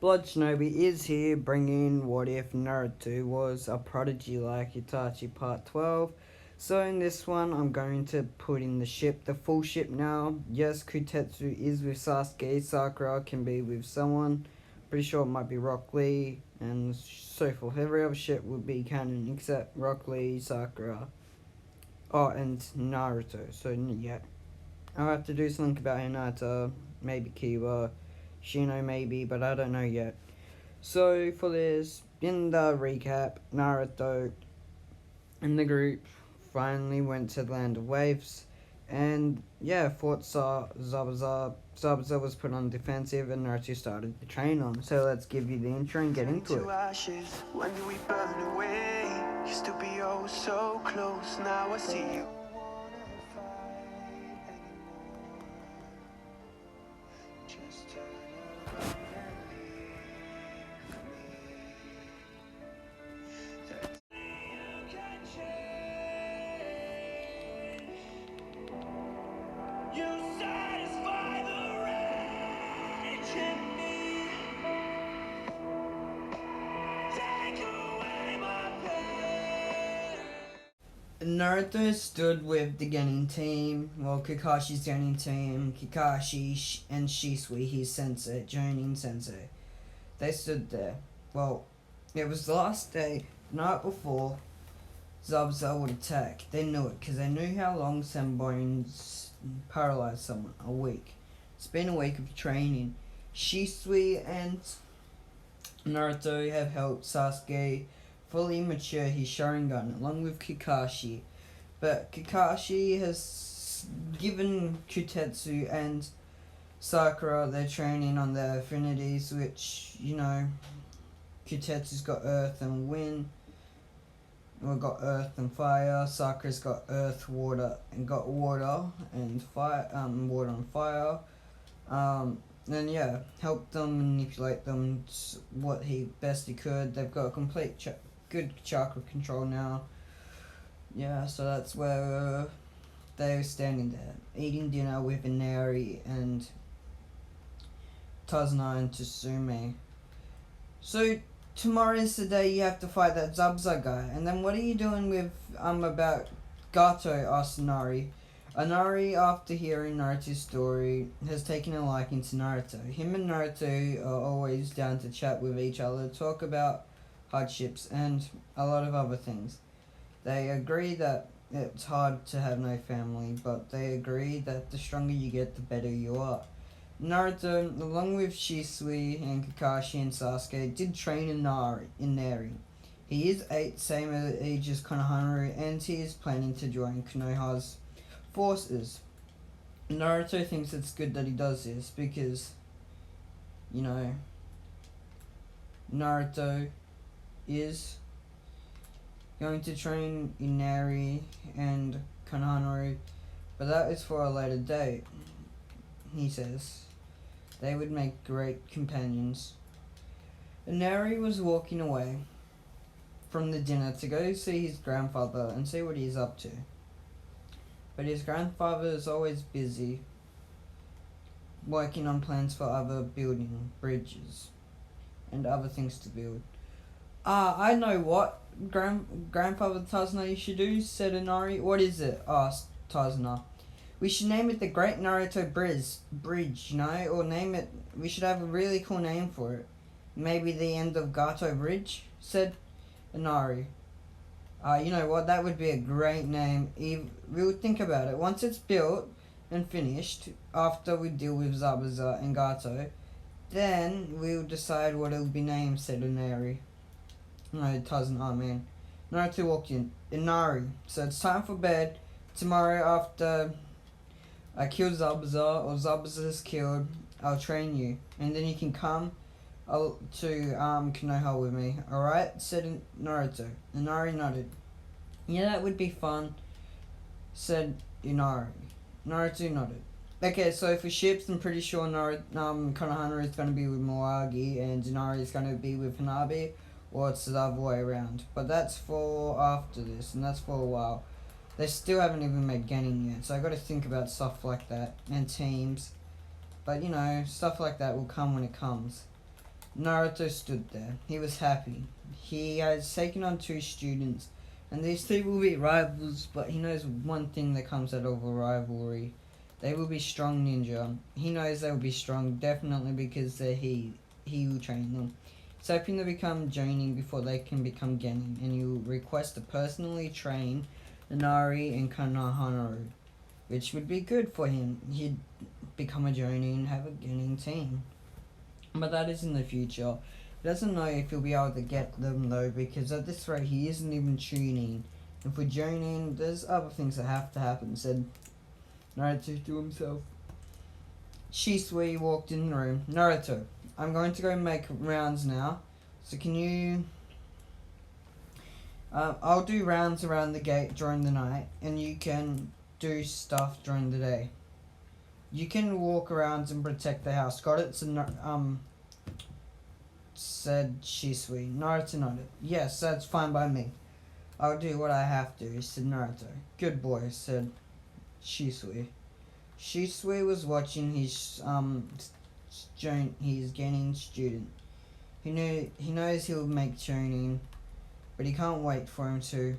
Blood Shinobi is here bringing What If Naruto Was a Prodigy like Itachi Part 12. So in this one I'm going to put in the ship, the full ship now. Yes, Kutetsu is with Sasuke, Sakura can be with someone. Pretty sure it might be Rock Lee and so forth. Every other ship would be canon except Rock Lee, Sakura. Oh, and Naruto. So yeah. I'll have to do something about Hinata, maybe Kiba, Shino maybe, but I don't know yet. So for this, in the recap, Naruto and the group finally went to the Land of Waves, and yeah, fought Zabuza. Zabuza was put on defensive, and Naruto started to train on. So let's give you the intro and get into it. Ashes, when do we burn away? Used to be oh so close, now I see you. Naruto stood with the Genin team, well, Kakashi's Genin team, Kakashi and Shisui, his sensei, Jonin sensei. They stood there. Well, it was the last day, the night before Zabuza would attack. They knew it, because they knew how long Senbones paralyzed someone, a week. It's been a week of training. Shisui and Naruto have helped Sasuke fully mature his Sharingan along with Kakashi, but Kakashi has given Kutetsu and Sakura their training on their affinities, which, you know, Kutetsu's got earth and wind, we've got earth and fire, Sakura's got earth, water, and got water and fire, water and fire. And yeah, help them manipulate them what he best he could. They've got a complete good chakra control now. Yeah, so that's where they're standing there, eating dinner with Inari and Tazuna and Tsume. So tomorrow's the day you have to fight that Zabuza guy, and then what are you doing with about Gato? Asked Inari. Inari, after hearing Naruto's story, has taken a liking to Naruto. Him and Naruto are always down to chat with each other, talk about hardships, and a lot of other things. They agree that it's hard to have no family, but they agree that the stronger you get, the better you are. Naruto, along with Shisui and Kakashi and Sasuke, did train Inari. He is 8, same age as Konohamaru, and he is planning to join Konoha's forces. Naruto thinks it's good that he does this because, you know, Naruto is going to train Inari and Konohamaru, but that is for a later date. He says they would make great companions. Inari was walking away from the dinner to go see his grandfather and see what he's up to. But his grandfather is always busy working on plans for other building bridges and other things to build. I know what Grandfather Tazuna you should do, said Inari. What is it? Asked Tazuna. We should name it the Great Naruto Bridge, you know, or name it, we should have a really cool name for it. Maybe the end of Gato Bridge, said Inari. You know what, that would be a great name. We'll think about it. Once it's built and finished, after we deal with Zabuza and Gato, then we'll decide what it'll be named, said Inari. No, Tazuna, man. Naruto walked in. Inari, so it's time for bed. Tomorrow after I kill Zabuza, or Zabuza is killed, I'll train you. And then you can come to Konoha with me, alright? Said Naruto. Inari nodded. Yeah, that would be fun, said Inari. Naruto nodded. Okay, so for ships, I'm pretty sure Konohana is going to be with Moagi and Inari is going to be with Hanabi, or it's the other way around. But that's for after this, and that's for a while. They still haven't even made Genin yet, so I got to think about stuff like that, and teams. But, you know, stuff like that will come when it comes. Naruto stood there. He was happy. He has taken on 2 students, and these 2 will be rivals, but he knows one thing that comes out of a rivalry. They will be strong ninja. He knows they will be strong, definitely because he will train them. He's hoping to become Jonin before they can become Genin, and he will request to personally train Inari and Konohamaru, which would be good for him. He'd become a Jonin and have a Genin team. But that is in the future. He doesn't know if he'll be able to get them though, because at this rate he isn't even tuning. And for Jonin, there's other things that have to happen, said Naruto to himself. Shisui walked in the room. Naruto, I'm going to go make rounds now. So can you... I'll do rounds around the gate during the night, and you can do stuff during the day. You can walk around and protect the house. Got it? So, said Shisui. Naruto nodded. Yes, that's fine by me. I'll do what I have to, said Naruto. Good boy, said Shisui. Shisui was watching his Genin student. He knows he'll make Chunin, but he can't wait for him to.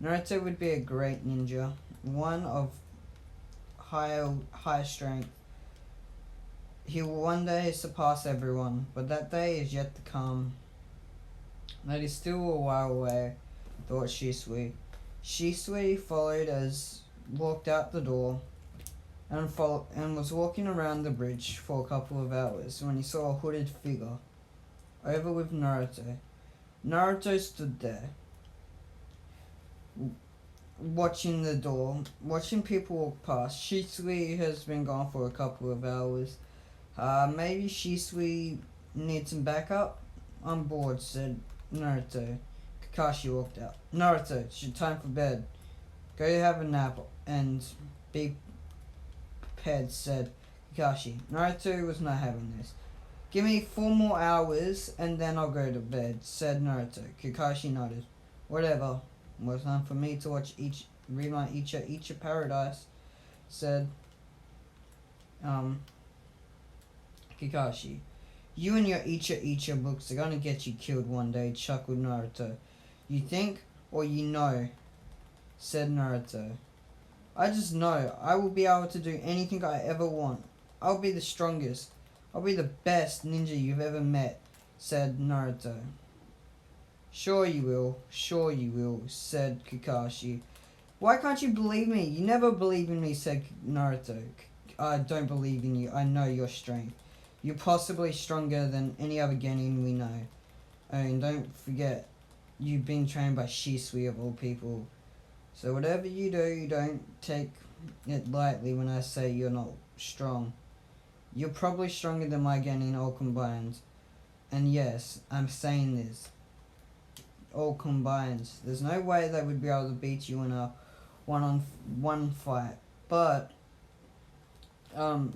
Naruto would be a great ninja, one of high strength. He will one day surpass everyone, but that day is yet to come. That is still a while away, thought Shisui. Shisui walked out the door and was walking around the bridge for a couple of hours when he saw a hooded figure over with Naruto. Naruto stood there, watching the door, watching people walk past. Shisui has been gone for a couple of hours. Maybe Shisui needs some backup? I'm bored, said Naruto. Kakashi walked out. Naruto, it's your time for bed. Go have a nap and be prepared, said Kakashi. Naruto was not having this. Give me 4 more hours and then I'll go to bed, said Naruto. Kakashi nodded. Whatever. It was time for me to read my Icha Paradise, said Kakashi. You and your Icha books are gonna get you killed one day, chuckled Naruto. You think or you know, said Naruto. I just know. I will be able to do anything I ever want. I'll be the strongest. I'll be the best ninja you've ever met, said Naruto. Sure you will, said Kakashi. Why can't you believe me? You never believe in me, said Naruto. I don't believe in you. I know your strength. You're possibly stronger than any other Genin we know. And don't forget, you've been trained by Shisui of all people. So whatever you do, don't take it lightly when I say you're not strong. You're probably stronger than my Genin all combined. And yes, I'm saying this. All combined. There's no way they would be able to beat you in a one-on-one fight. But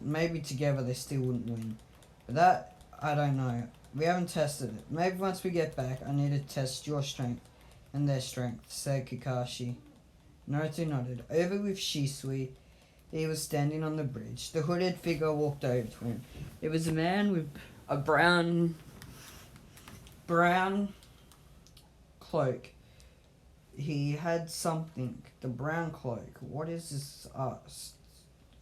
maybe together they still wouldn't win. But that, I don't know. We haven't tested it. Maybe once we get back, I need to test your strength and their strength, said Kakashi. Naruto nodded. Over with Shisui. He was standing on the bridge. The hooded figure walked over to him. It was a man with a brown cloak. He had something. The brown cloak. What is this?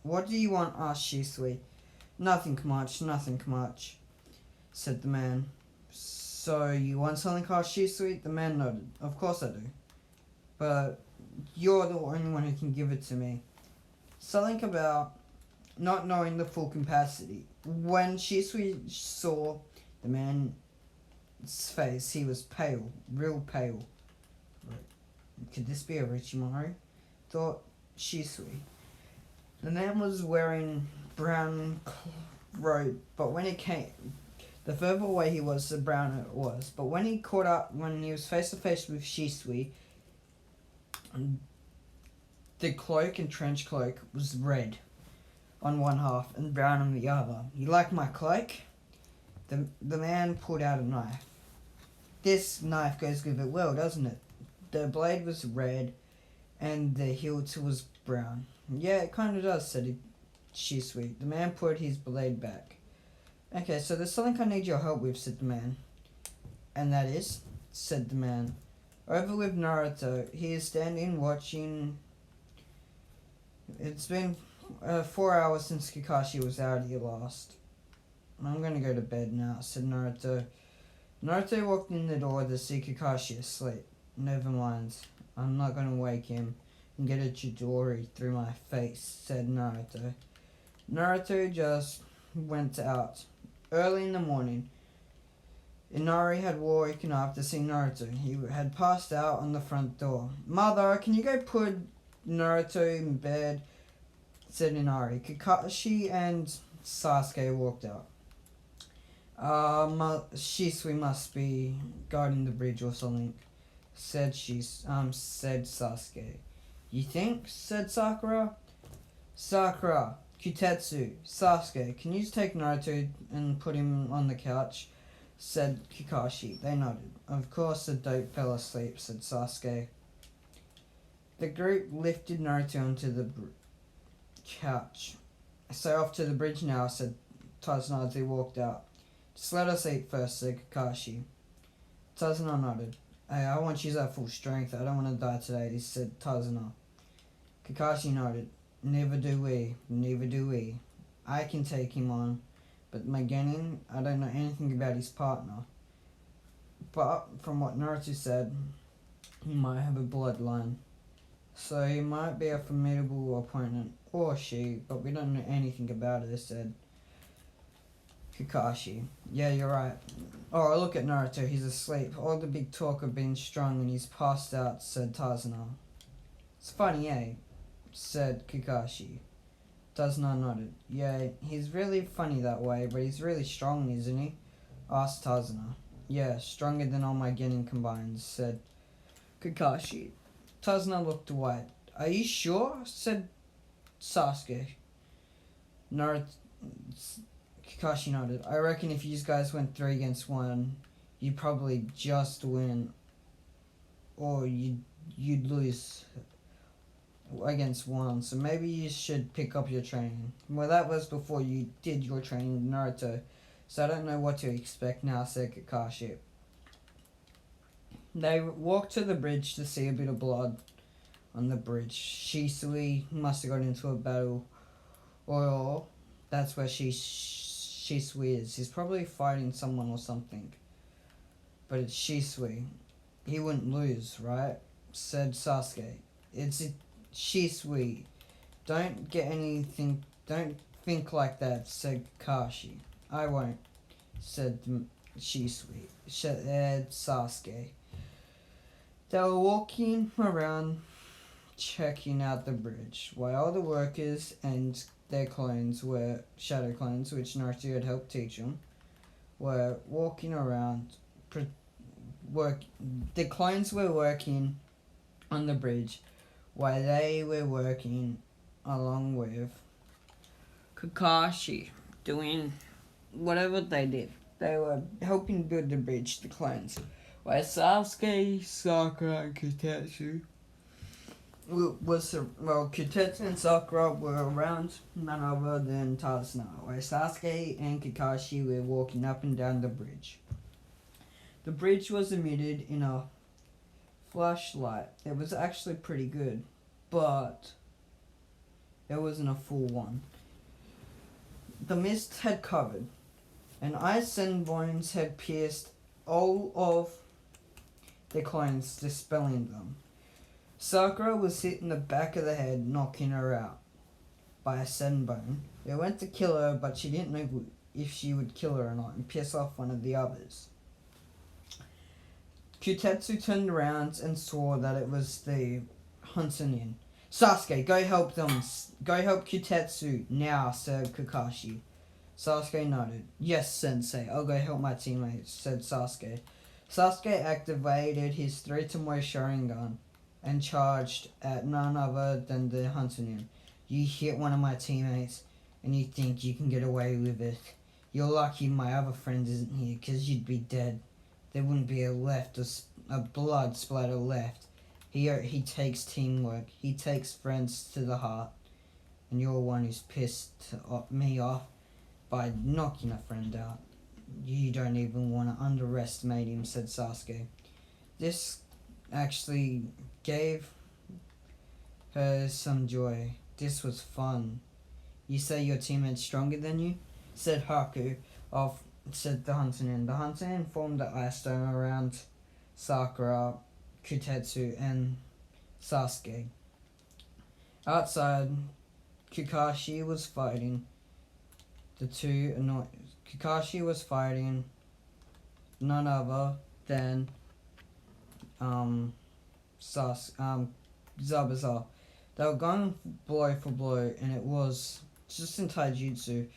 What do you want? Asked Shisui. Nothing much, said the man. So you want something? Asked Shisui. The man nodded. Of course I do. But you're the only one who can give it to me. Something about not knowing the full capacity. When Shisui saw the man's face, he was pale, real pale. Could this be Orochimaru? Thought Shisui. The man was wearing brown robe, but when it came, the further away he was, the browner it was. But when he was face to face with Shisui, the cloak and trench cloak was red on one half and brown on the other. You like my cloak? The man pulled out a knife. This knife goes with it well, doesn't it? The blade was red and the hilt was brown. Yeah, it kind of does, said Shisui. The man put his blade back. Okay, so there's something I need your help with, said the man. And that is, said the man, over with Naruto. He is standing watching. It's been 4 hours since Kakashi was out here last. I'm gonna go to bed now, said Naruto. Naruto walked in the door to see Kakashi asleep. Never mind. I'm not gonna wake him and get a Chidori through my face, said Naruto. Naruto just went out. Early in the morning, Inari had woken up to see Naruto. He had passed out on the front door. Mother, can you go put Naruto in bed? Said Inari. Kakashi and Sasuke walked out. Shisui must be guarding the bridge or something, said Sasuke. You think? Said Sakura. Sakura, Kutetsu, Sasuke, can you take Naruto and put him on the couch? Said Kakashi. They nodded. Of course the dope fell asleep, said Sasuke. The group lifted Naruto onto the couch. So off to the bridge now, said Tazuna as they walked out. Just let us eat first, said Kakashi. Tazuna nodded. Hey, I want you at full strength. I don't want to die today, said Tazuna. Kakashi nodded. Neither do we. Neither do we. I can take him on. But my Genin, I don't know anything about his partner. But from what Naruto said, he might have a bloodline. So he might be a formidable opponent, or she, but we don't know anything about her, said Kakashi. Yeah, you're right. Oh, look at Naruto, he's asleep. All the big talk of being strong and he's passed out, said Tazuna. It's funny, eh? Said Kakashi. Tazuna nodded. Yeah, he's really funny that way, but he's really strong, isn't he? Asked Tazuna. Yeah, stronger than all my Genin combined, said Kakashi. Tazuna looked away. Are you sure? Said Sasuke. Naruto. Kakashi nodded. I reckon if you guys went 3 against 1, you'd probably just win. Or you'd lose against 1. So maybe you should pick up your training. Well, that was before you did your training with Naruto. So I don't know what to expect now, said Kakashi. They walked to the bridge to see a bit of blood on the bridge. Shisui must have got into a battle. Or that's where Shisui is. He's probably fighting someone or something. But it's Shisui. He wouldn't lose, right? Said Sasuke. It's Shisui. Don't think like that, said Kakashi. I won't, said Shisui. Said Sasuke. They were walking around checking out the bridge, while all the workers and their clones were shadow clones, which Naruto had helped teach them, were walking around. The clones were working on the bridge, while they were working along with Kakashi, doing whatever they did. They were helping build the bridge, the clones. While Sasuke, Sakura, and Kutetsu Kutetsu and Sakura were around none other than Tazuna, while Sasuke and Kakashi were walking up and down the bridge. The bridge was emitted in a flashlight. It was actually pretty good, but it wasn't a full one. The mist had covered, and ice and bones had pierced all of the clones, dispelling them. Sakura was hit in the back of the head, knocking her out by a senbone. They went to kill her, but she didn't know if she would kill her or not and piss off one of the others. Kutetsu turned around and saw that it was the Huntsman. Sasuke, go help them. Go help Kutetsu now, said Kakashi. Sasuke nodded. Yes, sensei, I'll go help my teammates, said Sasuke. Sasuke activated his 3 Tomoe Sharingan and charged at none other than the Huntsman. You hit one of my teammates and you think you can get away with it. You're lucky my other friend isn't here, because you'd be dead. There wouldn't be a blood splatter left. He takes teamwork. He takes friends to the heart. And you're one who's pissed me off by knocking a friend out. You don't even want to underestimate him, said Sasuke. This actually gave her some joy. This was fun. You say your teammate's stronger than you? Said Haku said the Hunter-nin. The Hunter-nin formed the ice dome around Sakura, Kutetsu, and Sasuke. Outside, Kakashi was fighting none other than Zabuza. They were going blow for blow, and it was just in taijutsu,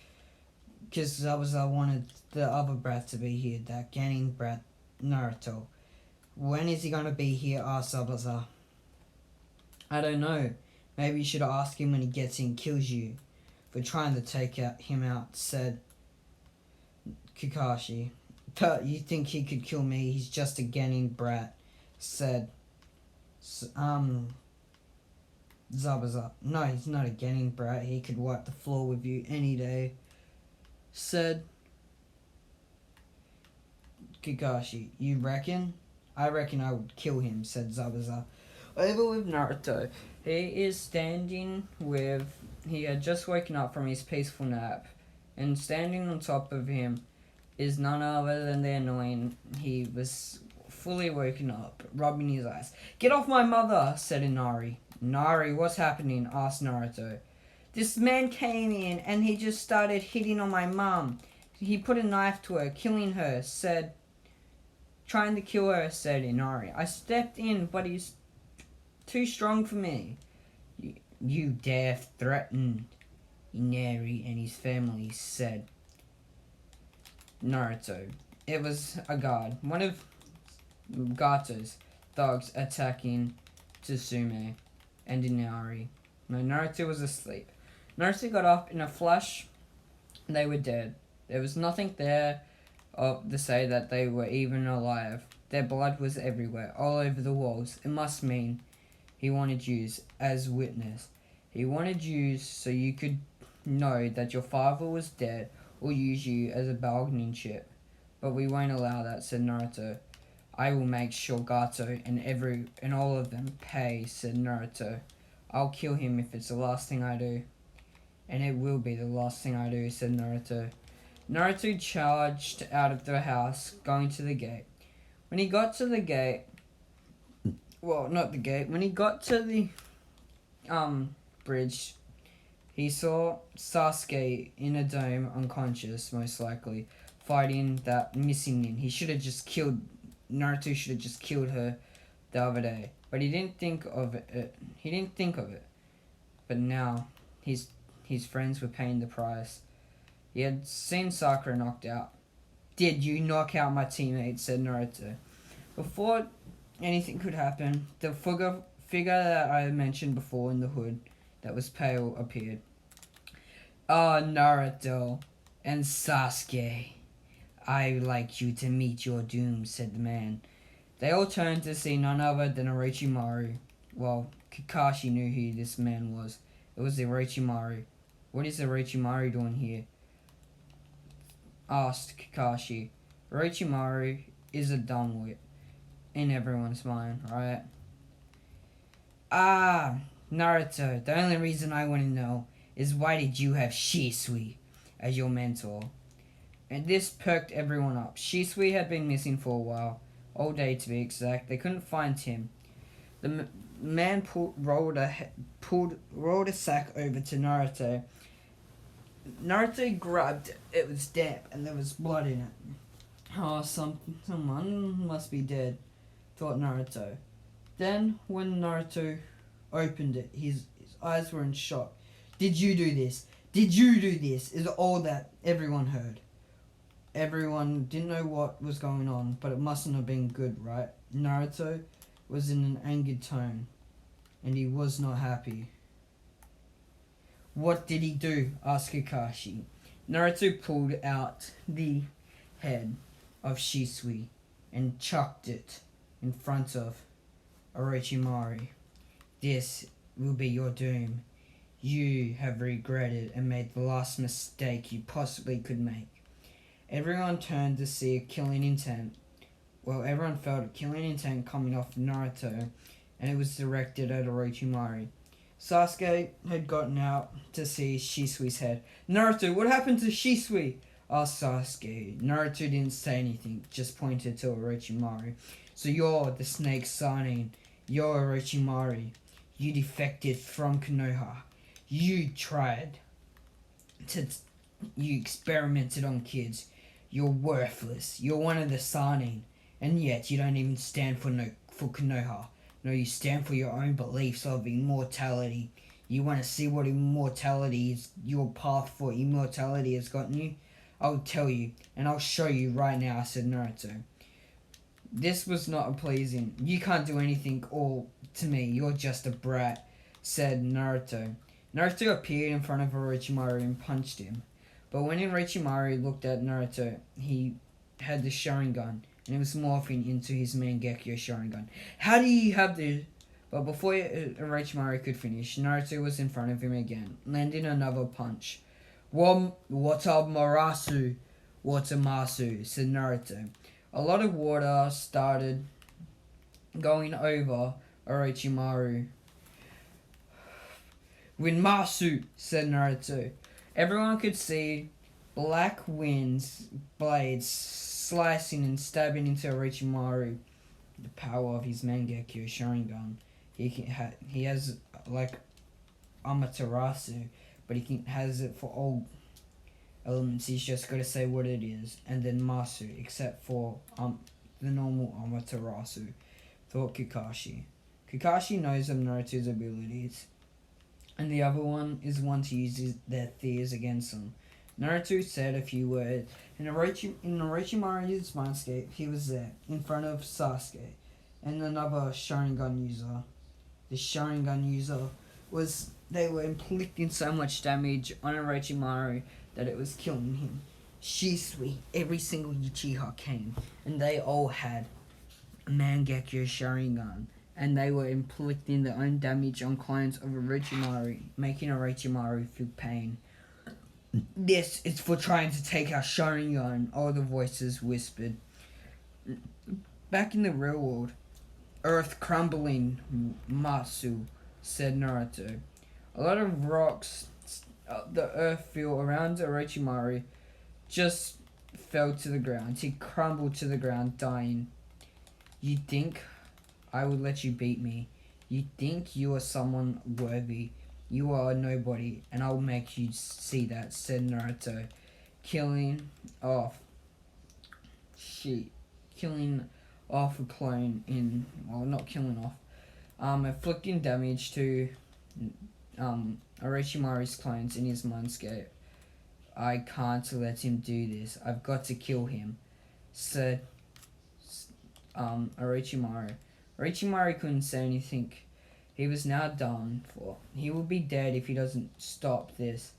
because Zabuza wanted the other brat to be here, that Genin brat, Naruto. When is he going to be here? Asked Zabuza. I don't know. Maybe you should ask him when he gets in, kills you for trying to take him out, said Kakashi. But you think he could kill me? He's just a Genin brat, said Zabuza. No, he's not a Genin brat. He could wipe the floor with you any day, said Kakashi. You reckon? I reckon I would kill him, said Zabuza. Over with Naruto. He is standing with... He had just woken up from his peaceful nap, and standing on top of him is none other than the annoying... He was fully woken up, rubbing his eyes. Get off my mother, said Inari. Inari, what's happening? Asked Naruto. This man came in and he just started hitting on my mum. He put a knife to her, killing her, said... Trying to kill her, said Inari. I stepped in, but he's too strong for me. You dare threaten Inari and his family, said Naruto. It was a guard, one of Gato's thugs attacking Tsusume and Inari. No, Naruto was asleep. Naruto got up in a flash. They were dead. There was nothing there to say that they were even alive. Their blood was everywhere, all over the walls. It must mean he wanted you as witness. He wanted you so you could know that your father was dead or use you as a bargaining chip. But we won't allow that, said Naruto. I will make sure Gato and all of them pay, said Naruto. I'll kill him if it's the last thing I do. And it will be the last thing I do, said Naruto. Naruto charged out of the house, going to the gate. When he got to the gate... Well, not the gate. When he got to the bridge, he saw Sasuke in a dome, unconscious, most likely, fighting that missing nin. Naruto should have just killed her the other day. But he didn't think of it. But now, his friends were paying the price. He had seen Sakura knocked out. Did you knock out my teammate? Said Naruto. Before anything could happen, the figure that I mentioned before in the hood that was pale appeared. Oh, Naruto and Sasuke. I like you to meet your doom, said the man. They all turned to see none other than Orochimaru. Well, Kakashi knew who this man was. It was Orochimaru. What is Orochimaru doing here? Asked Kakashi. Orochimaru is a dumbwit in everyone's mind, right? Ah, Naruto, the only reason I want to know is why did you have Shisui as your mentor? And this perked everyone up. Shisui had been missing for a while, all day to be exact. They couldn't find him. The man rolled a sack over to Naruto. Naruto grabbed it. It was damp and there was blood in it. Oh, someone must be dead, thought Naruto. Then, when Naruto opened it, his eyes were in shock. Did you do this? Did you do this? Is all that everyone heard. Everyone didn't know what was going on, but it mustn't have been good, right? Naruto was in an angered tone, and he was not happy. What did he do? Asked Kakashi. Naruto pulled out the head of Shisui and chucked it in front of Orochimaru. This will be your doom. You have regretted and made the last mistake you possibly could make. Everyone turned to see a killing intent. Well, everyone felt a killing intent coming off Naruto, and it was directed at Orochimaru. Sasuke had gotten out to see Shisui's head. "Naruto, what happened to Shisui?" asked Sasuke. Naruto didn't say anything, just pointed to Orochimaru. "So you're the Snake Sanin. You're Orochimaru. You defected from Konoha. You tried to... You experimented on kids. You're worthless. You're one of the Sanin. And yet you don't even stand for Konoha. No, you stand for your own beliefs of immortality. You want to see what immortality is, your path for immortality has gotten you? I'll tell you, and I'll show you right now," said Naruto. "This was not pleasing. You can't do anything all to me. You're just a brat," said Naruto. Naruto appeared in front of Orochimaru and punched him. But when Orochimaru looked at Naruto, he had the Sharingan, and it was morphing into his Mangekyo Sharingan. "How do you have this?" But before Orochimaru could finish, Naruto was in front of him again, landing another punch. "Watamasu, Watamasu," said Naruto. A lot of water started going over Orochimaru. "Winmasu," said Naruto. Everyone could see black winds blades slicing and stabbing into Orochimaru. The power of his Mangekyo Sharingan. He has like Amaterasu, but has it for all elements. He's just got to say what it is, and then Masu, except for the normal Amaterasu. Thought Kakashi. Kakashi knows of Naruto's abilities, and the other one is one to use their fears against them. Naruto said a few words, and in Orochimaru's mindscape, he was there, in front of Sasuke, and another Sharingan user. The Sharingan user they were inflicting so much damage on Orochimaru that it was killing him. Shisui, every single Uchiha came, and they all had Mangekyo Sharingan, and they were inflicting their own damage on clones of Orochimaru, making Orochimaru feel pain. "This is for trying to take our Sharingan," all the voices whispered. Back in the real world, "Earth crumbling, Masu," said Naruto. A lot of rocks, the earth field around Orochimaru, just fell to the ground. He crumbled to the ground, dying. "You think I would let you beat me? You think you are someone worthy? You are a nobody, and I'll make you see that," said Naruto, killing off a clone not killing off, inflicting damage to Orochimaru's clones in his mindscape. "I can't let him do this. I've got to kill him," said Orochimaru. Orochimaru couldn't say anything. He was now done for. He will be dead if he doesn't stop this.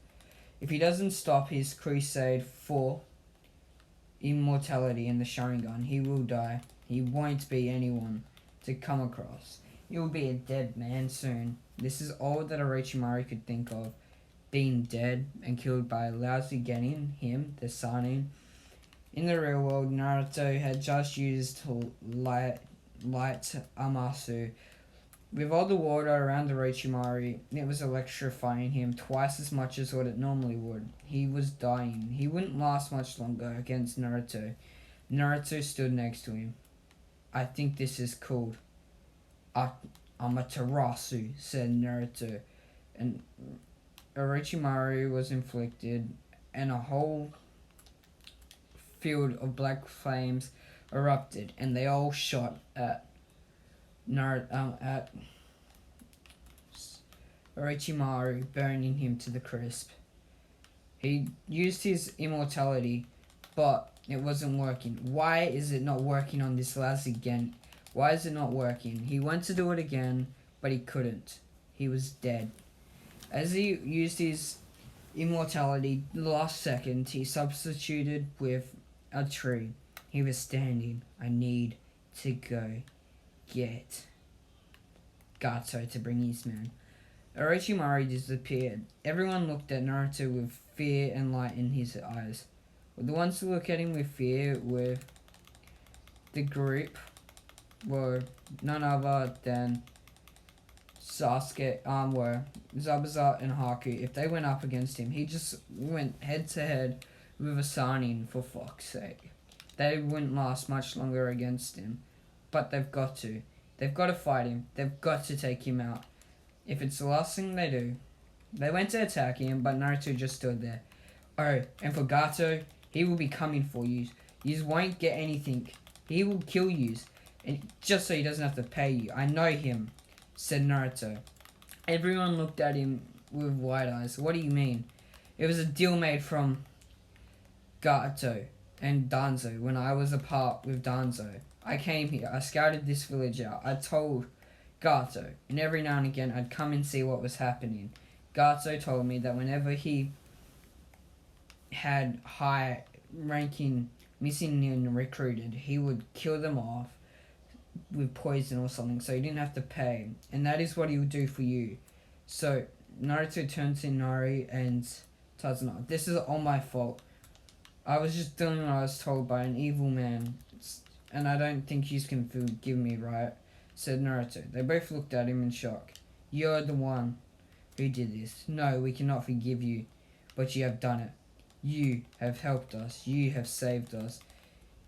If he doesn't stop his crusade for immortality and the Sharingan, he will die. He won't be anyone to come across. He will be a dead man soon. This is all that Orochimaru could think of. Being dead and killed by a lousy Genin, him, the Sanin. In the real world, Naruto had just used light Amasu. With all the water around Orochimaru, it was electrifying him twice as much as what it normally would. He was dying. He wouldn't last much longer against Naruto. Naruto stood next to him. "I think this is called Amaterasu," said Naruto. And Orochimaru was inflicted, and a whole field of black flames erupted, and they all shot at Orochimaru, burning him to the crisp. He used his immortality, but it wasn't working. Why is it not working on this lousy again? Why is it not working? He went to do it again, but he couldn't. He was dead. As he used his immortality the last second, he substituted with a tree. He was standing. "I need to go get Gato to bring his men." Orochimaru disappeared. Everyone looked at Naruto with fear and light in his eyes. The ones who looked at him with fear were the group were none other than Sasuke, were Zabuza and Haku. If they went up against him, he just went head to head with a Sanin, for fuck's sake. They wouldn't last much longer against him. But they've got to. They've got to fight him. They've got to take him out. If it's the last thing they do. They went to attack him, but Naruto just stood there. Oh, and for Gato, he will be coming for you. You won't get anything. He will kill you. And just so he doesn't have to pay you. I know him, said Naruto. Everyone looked at him with wide eyes. What do you mean? It was a deal made from Gato and Danzo when I was apart with Danzo. I came here. I scouted this village out. I told Gato, and every now and again I'd come and see what was happening. Gato told me that whenever he had high-ranking missing and recruited, he would kill them off with poison or something, so he didn't have to pay. And that is what he would do for you. So Naruto turned to Nari and Tazuna. This is all my fault. I was just doing what I was told by an evil man, and I don't think you can forgive me, right? Said Naruto. They both looked at him in shock. You're the one who did this. No, we cannot forgive you, but you have done it. You have helped us. You have saved us.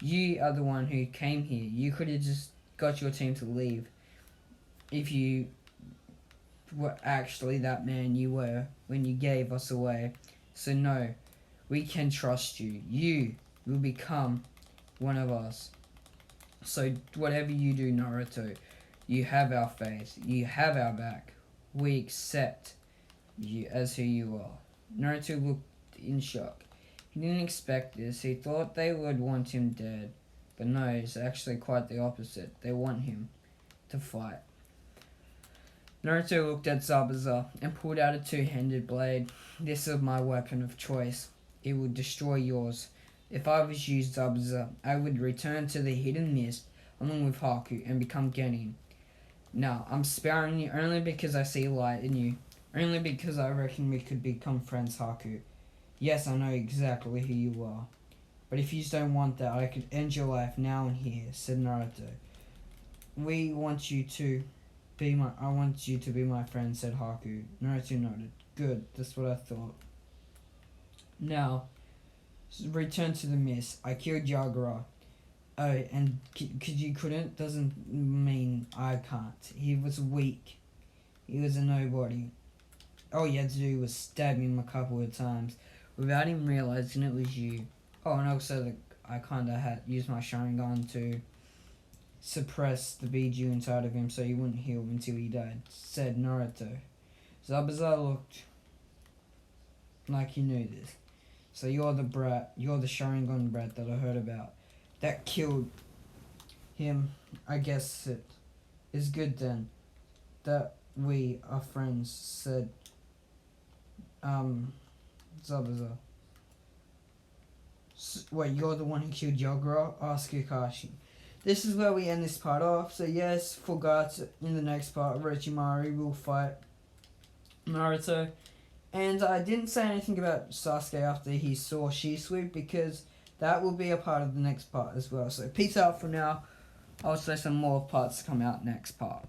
You are the one who came here. You could have just got your team to leave if you were actually that man you were when you gave us away. So no, we can trust you. You will become one of us. So whatever you do, Naruto, you have our faith. You have our back. We accept you as who you are. Naruto looked in shock. He didn't expect this. He thought they would want him dead. But no, it's actually quite the opposite. They want him to fight. Naruto looked at Zabuza and pulled out a two-handed blade. This is my weapon of choice. It will destroy yours. If I was you, Zabuza, I would return to the hidden mist along with Haku and become Genin. Now, I'm sparing you only because I see light in you. Only because I reckon we could become friends, Haku. Yes, I know exactly who you are. But if you don't want that, I could end your life now and here, said Naruto. I want you to be my friend, said Haku. Naruto nodded. Good, that's what I thought. Now, return to the mist. I killed Yagura. Oh, and because you couldn't doesn't mean I can't. He was weak. He was a nobody. All you had to do was stab him a couple of times without him realizing it was you. Oh, and also I kind of had used my Sharingan to suppress the Biju inside of him so he wouldn't heal until he died, said Naruto. Zabuza looked like he knew this. So you're the Sharingan brat that I heard about. That killed him. I guess it is good then that we are friends, said Zabuza. Wait, you're the one who killed Yagura? Asked Kakashi. This is where we end this part off. So yes, forgot in the next part, Orochimaru will fight Naruto. And I didn't say anything about Sasuke after he saw Shisui because that will be a part of the next part as well. So peace out for now. I'll say some more parts to come out next part.